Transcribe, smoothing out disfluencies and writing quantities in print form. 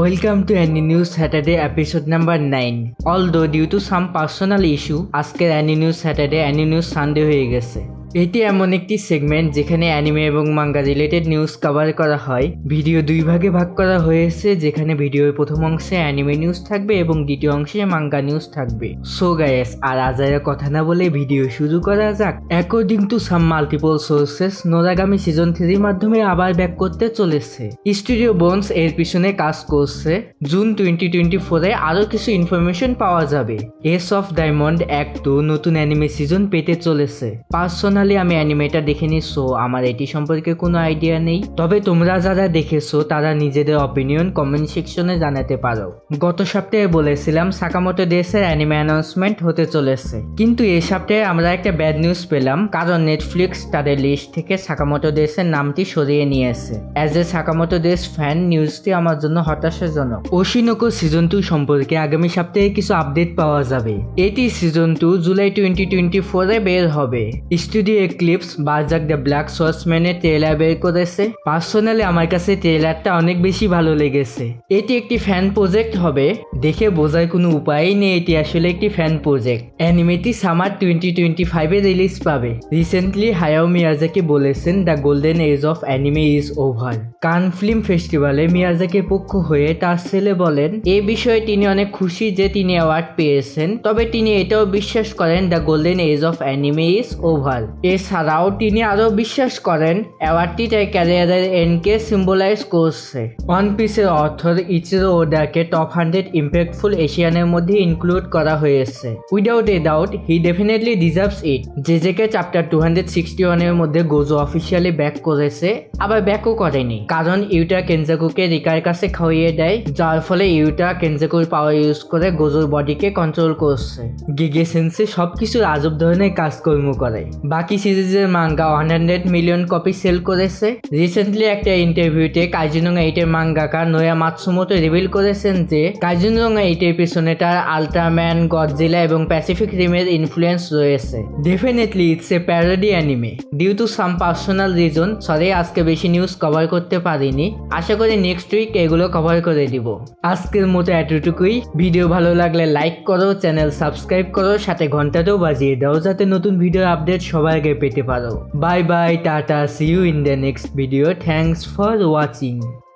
Welcome to Any News Saturday episode number 9. Although due to some personal issue, আজকের Any News Saturday Any News Sunday হয়ে গেছে। এটি এমন একটি segment যেখানে অ্যানিমে এবং মাঙ্গা রিলেটেড নিউজ কভার করা হয়। ভিডিও দুই ভাগে ভাগ করা হয়েছে, যেখানে ভিডিওর প্রথম অংশে অ্যানিমে নিউজ থাকবে এবং দ্বিতীয় অংশে মাঙ্গা নিউজ থাকবে। সো গাইস, আর আজাইরা কথা না বলে ভিডিও শুরু করা যাক। According to some multiple sources, Noragami season 3 মাধ্যমে আবার ব্যাক করতে চলেছে। স্টুডিও বোনস এর পিছনে কাজ করছে। জুন 2024 এ আরো কিছু ইনফরমেশন পাওয়া যাবে। এস অফ ডায়মন্ড অ্যাক্ট 2 নতুন অ্যানিমে সিজন পেতে চলেছে। পার্সোনালি আমি অ্যানিমেটা দেখিনি, সো আমার এটি সম্পর্কে কোনো আইডিয়া নেই। তবে তোমরা যারা দেখেছো তারা নিজেদের অপিনিয়ন কমেন্ট সেকশনে জানাতে পারো। গত সপ্তাহে বলেছিলাম সাকামোটো ডেসের অ্যানিমে অ্যানাউন্সমেন্ট হতে চলেছে, কিন্তু এই সপ্তাহে আমরা একটা ব্যাড নিউজ পেলাম, কারণ নেটফ্লিক্স তাদের লিস্ট থেকে সাকামোটো ডেসের নামটি সরিয়ে নিয়েছে। অ্যাজ এ সাকামোটো ডেস ফ্যান, নিউজটি আমার জন্য হতাশাজনক। ওশিনোকো সিজন 2 সম্পর্কে আগামী সপ্তাহে কিছু আপডেট পাওয়া যাবে। এটি সিজন 2 জুলাই 2024 এ বের হবে। Studio eclipse Berserk the black সোর্সম্যানের ট্রেলার বের করেছে। পার্সোনালি আমার কাছে ট্রেলারটা অনেক বেশি ভালো লেগেছে। এটি একটি ফ্যান প্রজেক্ট হবে, দেখে বোঝার কোনো উপায়ই নেই এটি আসলে একটি ফ্যান প্রজেক্ট। অ্যানিমেটি সামার 2025 এ রিলিজ পাবে। রিসেন্টলি হায়াও মিয়াজাকি বলেছেন the golden age of anime is over. Cannes film ফেস্টিভ্যালে মিয়াজাকির পক্ষ হয়ে তার ছেলে বলেন এই বিষয়ে তিনি অনেক খুশি যে তিনি অ্যাওয়ার্ড পেয়েছেন, তবে তিনি এটাও বিশ্বাস করেন the golden age of anime is over. এছাড়াও তিনি আরো বিশ্বাস করেন অ্যাওয়ার্ডটি তার ক্যারিয়ারের এন্ডকে সিম্বলাইজ করছে। ওয়ান পিসের অথর ইচিরো ওডাকে টপ 100 ইম্প্যাক্টফুল এশিয়ানের মধ্যে ইনক্লুড করা হয়েছে। Without a doubt he definitely deserves it. JJK chapter 261 এর মধ্যে গোজো অফিসিয়ালি ব্যাক করেছে, আবার ব্যাকও করেনি, কারণ ইউটা কেনজাকুকে রিকার কাছে খাওয়িয়ে দেয়, যার ফলে ইউটা কেনজাকুর পাওয়ার ইউজ করে গোজোর বডিকে কন্ট্রোল করছে। গিগে সেন্সে সবকিছু আজব ধরনের কাজকর্ম করে। বাকি সিরিজের মাঙ্গা 100 মিলিয়ন কপি সেল করেছে। রিসেন্টলি একটা ইন্টারভিউতে কাইজুনোঙ্গা 8 এর মাঙ্গাকা নোয়া মাতসুমোতো রিভিল করেছেন যে কাইজুনোঙ্গা 8 এর পিছনে তার আল্ট্রাম্যান, গডজিলা এবং প্যাসিফিক রিমের ইনফ্লুয়েন্স রয়েছে। Definitely it's a parody anime. Due to some personal reason, sorry আজকে বেশি নিউজ কভার করতে পারিনি। আশা করি নেক্সট উইক এগুলো কভার করে দিব। আজকের মতো এতটুকুই। ভিডিও ভালো লাগলে লাইক করো, চ্যানেল সাবস্ক্রাইব করো, সাথে ঘন্টাটাও বাজিয়ে দাও যাতে নতুন ভিডিও আপডেট সবার আগে পেতে পারো। Bye bye, tata, see you in the next video. Thanks for watching.